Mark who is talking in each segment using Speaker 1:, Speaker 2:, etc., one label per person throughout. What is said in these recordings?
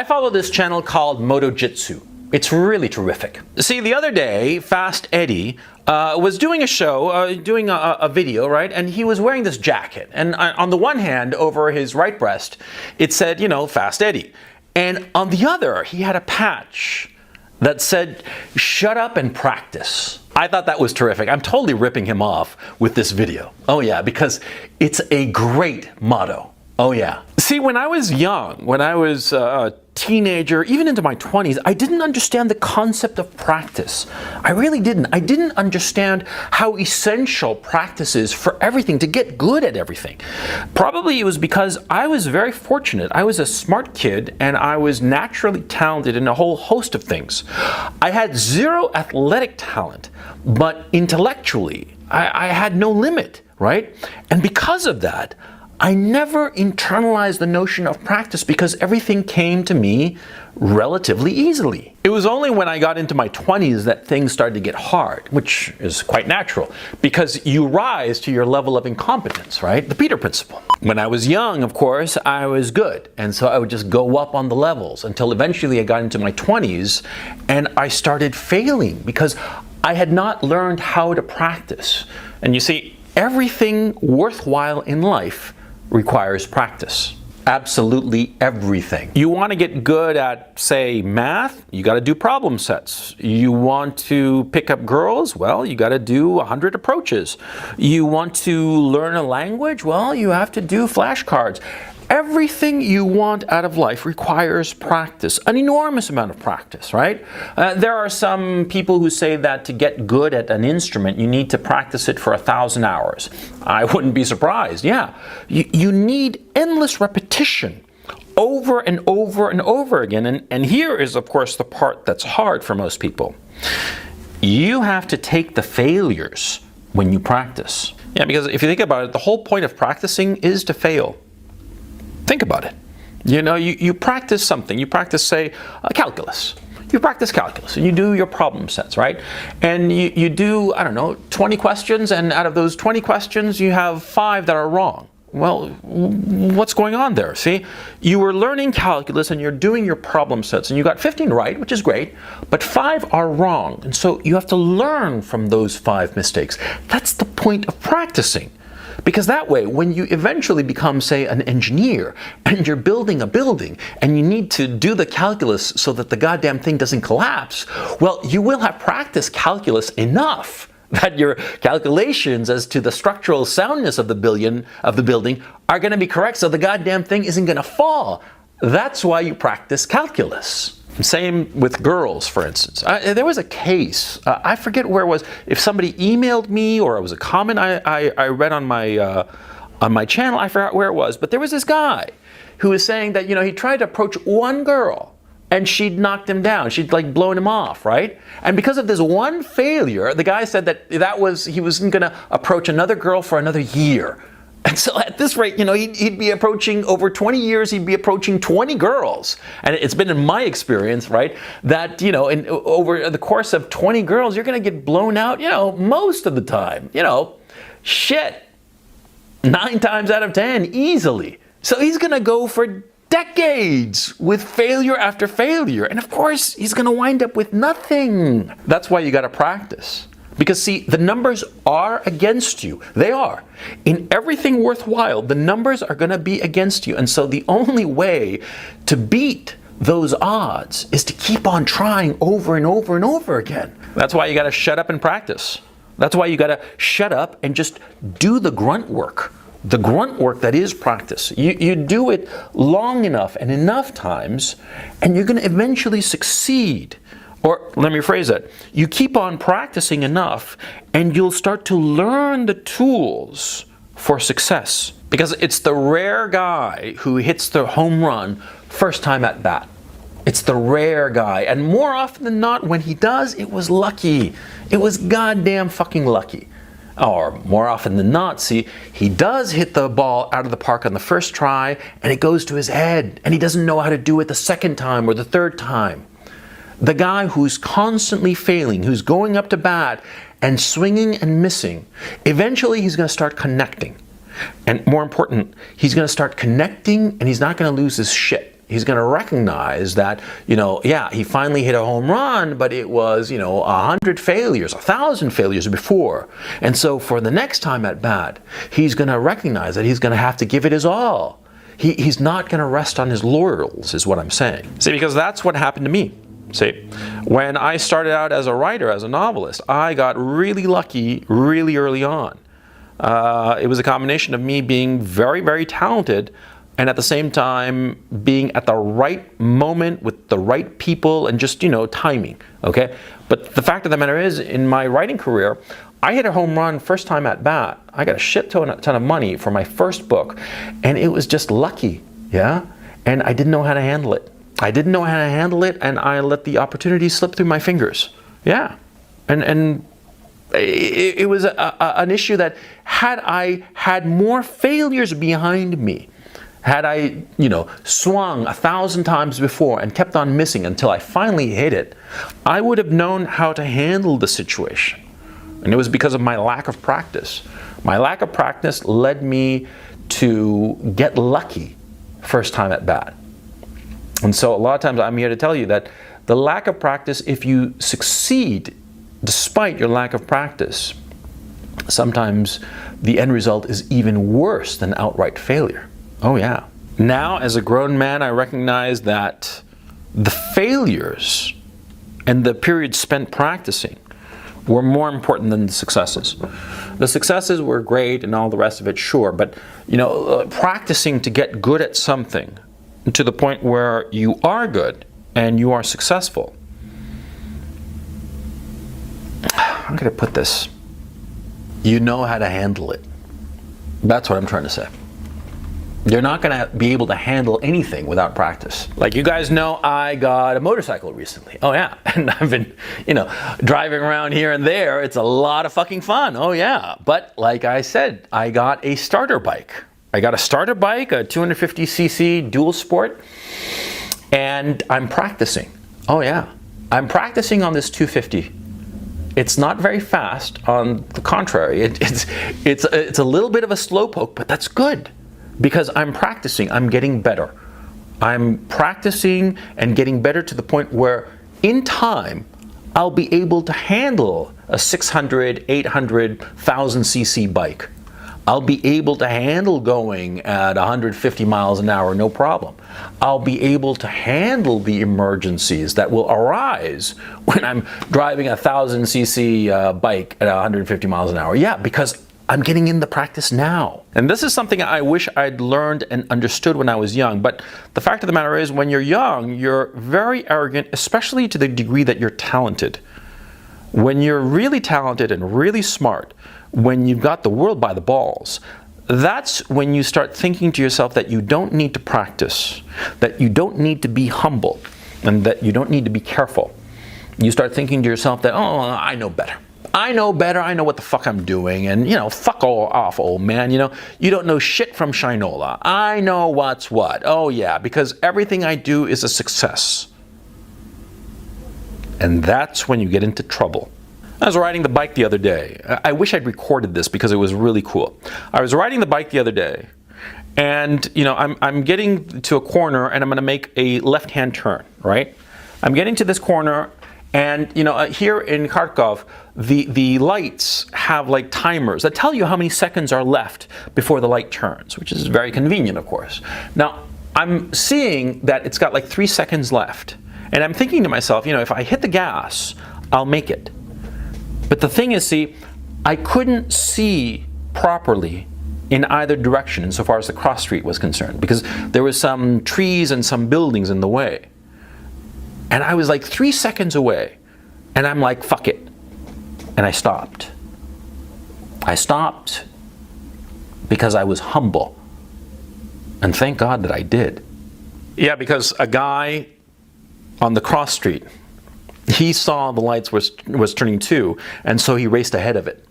Speaker 1: I follow this channel called Moto Jitsu. It's really terrific. See, the other day, Fast Eddie was doing a show, doing a video, right? And he was wearing this jacket. And on the one hand, over his right breast, it said, you know, Fast Eddie. And on the other, he had a patch that said, shut up and practice. I thought that was terrific. I'm totally ripping him off with this video. Oh yeah, because it's a great motto. Oh yeah. See, when I was young, when I was a teenager, even into my 20s, I didn't understand the concept of practice. I really didn't. I didn't understand how essential practice is for everything, to get good at everything. Probably it was because I was very fortunate. I was a smart kid and I was naturally talented in a whole host of things. I had zero athletic talent, but intellectually, I had no limit, right? And because of that, I never internalized the notion of practice because everything came to me relatively easily. It was only when I got into my 20s that things started to get hard, which is quite natural because you rise to your level of incompetence, right? The Peter Principle. When I was young, of course, I was good. And so I would just go up on the levels until eventually I got into my 20s and I started failing because I had not learned how to practice. And you see, everything worthwhile in life requires practice. Absolutely everything. You want to get good at, say, math? You got to do problem sets. You want to pick up girls? Well, you got to do 100 approaches. You want to learn a language? Well, you have to do flashcards. Everything you want out of life requires practice, an enormous amount of practice, right? There are some people who say that to get good at an instrument, you need to practice it for 1,000 hours. I wouldn't be surprised, yeah. You need endless repetition over and over and over again. And here is, of course, the part that's hard for most people. You have to take the failures when you practice. Yeah, because if you think about it, the whole point of practicing is to fail. Think about it. You know, you practice something. You practice, say, calculus. You practice calculus and you do your problem sets, right? And you do, I don't know, 20 questions, and out of those 20 questions, you have 5 that are wrong. Well, what's going on there? See, you were learning calculus and you're doing your problem sets and you got 15 right, which is great, but 5 are wrong. And so you have to learn from those 5 mistakes. That's the point of practicing. Because that way, when you eventually become, say, an engineer, and you're building a building, and you need to do the calculus so that the goddamn thing doesn't collapse, well, you will have practiced calculus enough that your calculations as to the structural soundness of the building are going to be correct, so the goddamn thing isn't going to fall. That's why you practice calculus. Same with girls, for instance. There was a case, I forget where it was, if somebody emailed me or it was a comment I read on my channel, I forgot where it was, but there was this guy who was saying that, you know, he tried to approach one girl and she'd knocked him down. She'd like blown him off, right? And because of this one failure, the guy said that he wasn't going to approach another girl for another year. And so at this rate, you know, he'd be approaching, over 20 years, he'd be approaching 20 girls. And it's been in my experience, right, that, you know, over the course of 20 girls, you're going to get blown out, you know, most of the time. You know, shit, 9 times out of 10, easily. So he's going to go for decades with failure after failure. And of course, he's going to wind up with nothing. That's why you got to practice. Because see, the numbers are against you. They are. In everything worthwhile, the numbers are going to be against you. And so the only way to beat those odds is to keep on trying over and over and over again. That's why you got to shut up and practice. That's why you got to shut up and just do the grunt work. The grunt work that is practice. You do it long enough and enough times, and you're going to eventually succeed. Or let me rephrase that. You keep on practicing enough and you'll start to learn the tools for success. Because it's the rare guy who hits the home run first time at bat. It's the rare guy. And more often than not, when he does, it was lucky. It was goddamn fucking lucky. Or more often than not, see, he does hit the ball out of the park on the first try and it goes to his head and he doesn't know how to do it the second time or the third time. The guy who's constantly failing, who's going up to bat and swinging and missing, eventually he's going to start connecting. And more important, he's going to start connecting and he's not going to lose his shit. He's going to recognize that, yeah, he finally hit a home run, but it was, 100 failures, 1,000 failures before. And so for the next time at bat, he's going to recognize that he's going to have to give it his all. He's not going to rest on his laurels, is what I'm saying. See, because that's what happened to me. See, when I started out as a writer, as a novelist, I got really lucky really early on. It was a combination of me being very, very talented and at the same time being at the right moment with the right people and just, timing, okay? But the fact of the matter is, in my writing career, I hit a home run first time at bat. I got a shit ton of money for my first book, and it was just lucky, yeah? And I didn't know how to handle it. I didn't know how to handle it, and I let the opportunity slip through my fingers. Yeah, and it was an issue that had I had more failures behind me, had I, swung 1,000 times before and kept on missing until I finally hit it, I would have known how to handle the situation. And it was because of my lack of practice. My lack of practice led me to get lucky first time at bat. And so a lot of times I'm here to tell you that the lack of practice, if you succeed despite your lack of practice, sometimes the end result is even worse than outright failure. Oh yeah. Now, as a grown man, I recognize that the failures and the period spent practicing were more important than the successes. The successes were great and all the rest of it, sure, but practicing to get good at something to the point where you are good and you are successful. I'm going to put this. You know how to handle it. That's what I'm trying to say. You're not going to be able to handle anything without practice. Like you guys know, I got a motorcycle recently. Oh yeah. And I've been, driving around here and there. It's a lot of fucking fun. Oh yeah. But like I said, I got a starter bike. I got a starter bike, a 250cc dual sport, and I'm practicing. Oh yeah. I'm practicing on this 250. It's not very fast. On the contrary, it's a little bit of a slowpoke, but that's good. Because I'm practicing, I'm getting better. I'm practicing and getting better to the point where in time, I'll be able to handle a 600, 800, 1000 cc bike. I'll be able to handle going at 150 miles an hour, no problem. I'll be able to handle the emergencies that will arise when I'm driving a 1000 cc bike at 150 miles an hour. Yeah, because I'm getting in the practice now. And this is something I wish I'd learned and understood when I was young. But the fact of the matter is, when you're young, you're very arrogant, especially to the degree that you're talented. When you're really talented and really smart, when you've got the world by the balls, that's when you start thinking to yourself that you don't need to practice, that you don't need to be humble, and that you don't need to be careful. You start thinking to yourself that, oh, I know better. I know better, I know what the fuck I'm doing, and fuck off, old man, you don't know shit from Shinola. I know what's what. Oh yeah, because everything I do is a success. And that's when you get into trouble. I was riding the bike the other day. I wish I'd recorded this because it was really cool. I was riding the bike the other day, and I'm getting to a corner and I'm gonna make a left-hand turn, right? I'm getting to this corner, and here in Kharkov, the lights have like timers that tell you how many seconds are left before the light turns, which is very convenient, of course. Now, I'm seeing that it's got like 3 seconds left, and I'm thinking to myself, if I hit the gas, I'll make it. But the thing is, see, I couldn't see properly in either direction insofar as the cross street was concerned, because there was some trees and some buildings in the way. And I was like 3 seconds away, and I'm like, fuck it. And I stopped. I stopped because I was humble. And thank God that I did. Yeah, because a guy on the cross street, he saw the lights was turning too, and so he raced ahead of it.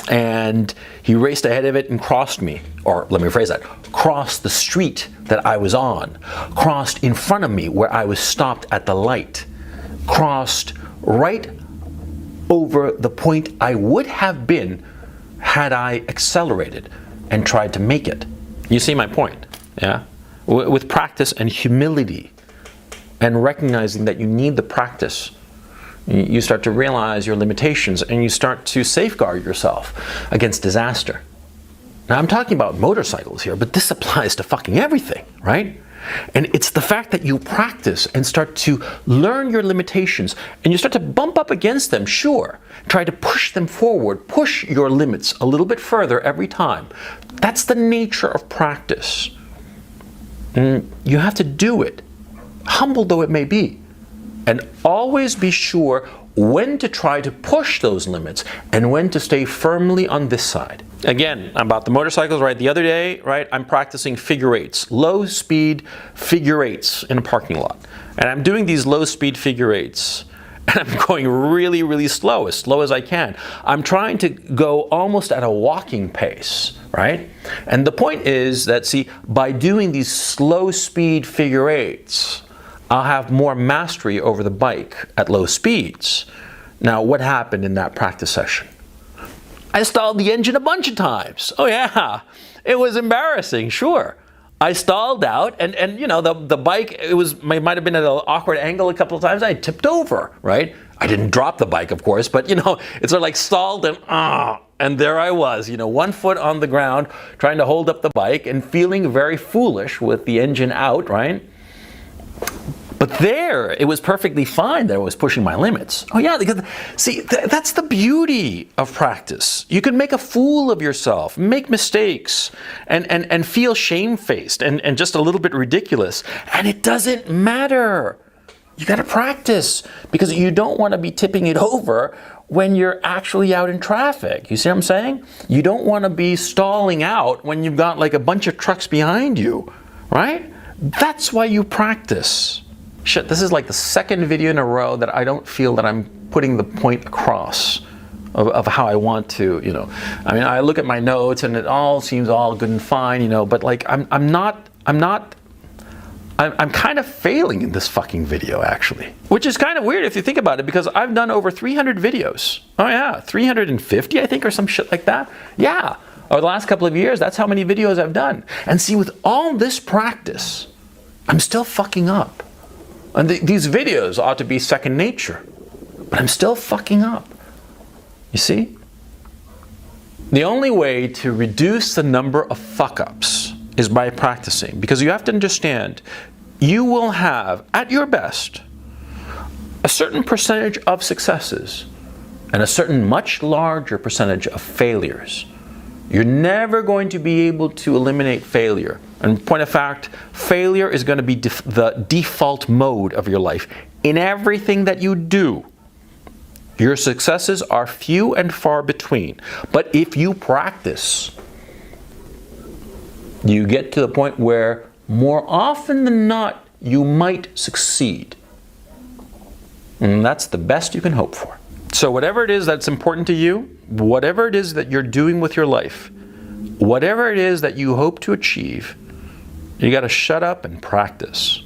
Speaker 1: And he raced ahead of it and crossed me, or let me rephrase that, crossed the street that I was on, crossed in front of me where I was stopped at the light, crossed right over the point I would have been had I accelerated and tried to make it. You see my point, yeah? with practice and humility, and recognizing that you need the practice, you start to realize your limitations and you start to safeguard yourself against disaster. Now, I'm talking about motorcycles here, but this applies to fucking everything, right? And it's the fact that you practice and start to learn your limitations and you start to bump up against them, sure. Try to push them forward, push your limits a little bit further every time. That's the nature of practice. And you have to do it, humble though it may be. And always be sure when to try to push those limits and when to stay firmly on this side. Again, about the motorcycles, right? The other day, right, I'm practicing figure eights, low speed figure eights in a parking lot. And I'm doing these low speed figure eights and I'm going really, really slow as I can. I'm trying to go almost at a walking pace, right? And the point is that, see, by doing these slow speed figure eights, I'll have more mastery over the bike at low speeds. Now, what happened in that practice session? I stalled the engine a bunch of times. Oh yeah, it was embarrassing, sure. I stalled out and you know, the bike, it might have been at an awkward angle a couple of times. I tipped over, right? I didn't drop the bike, of course, but you know, it's sort of like stalled and there I was, you know, 1 foot on the ground, trying to hold up the bike and feeling very foolish with the engine out, right? But there, it was perfectly fine that I was pushing my limits. Oh yeah, because, see, that's the beauty of practice. You can make a fool of yourself, make mistakes, and feel shamefaced and just a little bit ridiculous. And it doesn't matter. You gotta practice, because you don't want to be tipping it over when you're actually out in traffic. You see what I'm saying? You don't want to be stalling out when you've got like a bunch of trucks behind you, right? That's why you practice. Shit, this is like the second video in a row that I don't feel that I'm putting the point across of how I want to, you know. I mean, I look at my notes and it all seems all good and fine, you know, but like I'm kind of failing in this fucking video, actually. Which is kind of weird if you think about it, because I've done over 300 videos. Oh yeah, 350 I think, or some shit like that. Yeah, over the last couple of years, that's how many videos I've done. And see, with all this practice, I'm still fucking up. And these videos ought to be second nature, but I'm still fucking up. You see? The only way to reduce the number of fuck-ups is by practicing, because you have to understand, you will have, at your best, a certain percentage of successes and a certain much larger percentage of failures. You're never going to be able to eliminate failure. And point of fact, failure is going to be the default mode of your life. In everything that you do, your successes are few and far between. But if you practice, you get to the point where more often than not, you might succeed. And that's the best you can hope for. So whatever it is that's important to you, whatever it is that you're doing with your life, whatever it is that you hope to achieve, you got to shut up and practice.